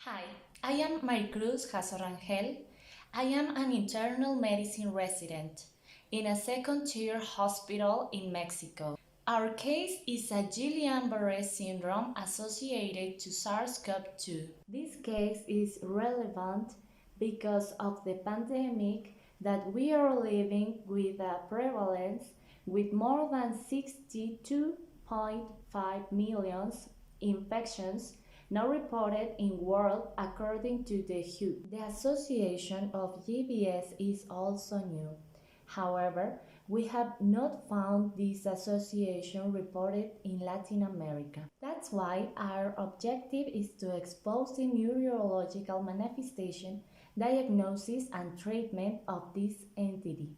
Hi, I am MARICRUZ RANGEL. I am an internal medicine resident in a second-tier hospital in Mexico. Our case is a Guillain-Barre syndrome associated to SARS-CoV-2. This case is relevant because of the pandemic that we are living with a prevalence with more than 62.5 million infections now reported in world according to the WHO. The association of GBS is also new. However, we have not found this association reported in Latin America. That's why our objective is to expose the neurological manifestation, diagnosis and treatment of this entity,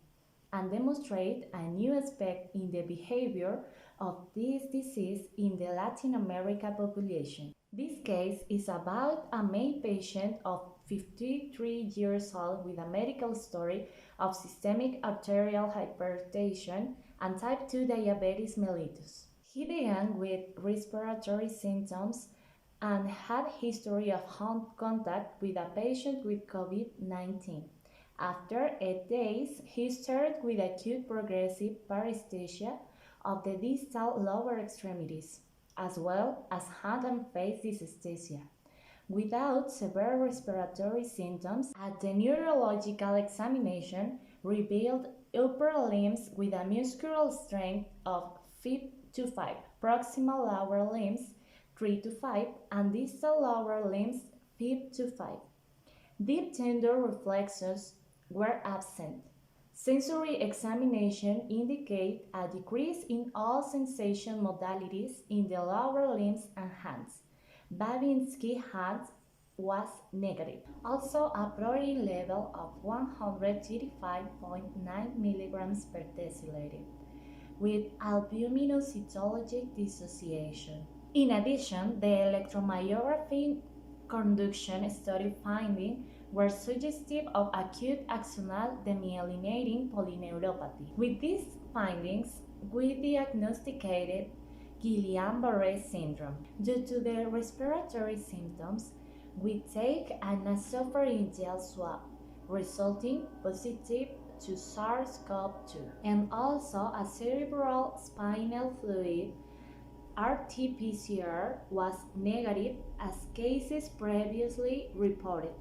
and demonstrate a new aspect in the behavior of this disease in the Latin America population. This case is about a male patient of 53 years old with a medical history of systemic arterial hypertension and type 2 diabetes mellitus. He began with respiratory symptoms and had history of contact with a patient with COVID-19. After 8 days, he started with acute progressive paresthesia of the distal lower extremities, as well as hand and face dysesthesia, without severe respiratory symptoms. At the neurological examination, revealed upper limbs with a muscular strength of 5 to 5, proximal lower limbs 3 to 5, and distal lower limbs 5 to 5. Deep tender reflexes were absent. Sensory examination indicated a decrease in all sensation modalities in the lower limbs and hands. Babinski hands was negative. Also, a protein level of 135.9 milligrams per deciliter, with albuminocytologic dissociation. In addition, the electromyography conduction study findings were suggestive of acute axonal demyelinating polyneuropathy. With these findings, we diagnosticated Guillain-Barre syndrome. Due to the respiratory symptoms, we take a nasopharyngeal swab, resulting positive to SARS-CoV-2, and also a cerebral spinal fluid RT-PCR was negative as cases previously reported.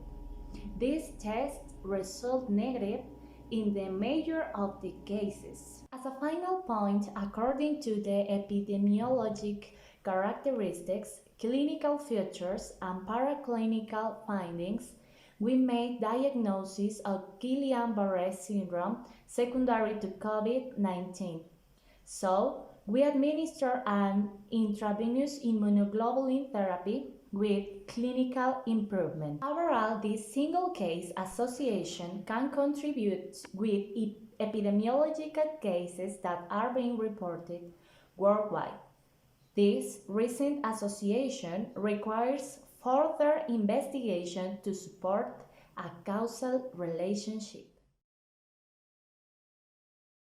This test resulted negative in the major of the cases. As a final point, according to the epidemiologic characteristics, clinical features, and paraclinical findings, we made diagnosis of Guillain-Barre syndrome secondary to COVID-19. So, we administer an intravenous immunoglobulin therapy with clinical improvement. Overall, this single case association can contribute with epidemiological cases that are being reported worldwide. This recent association requires further investigation to support a causal relationship.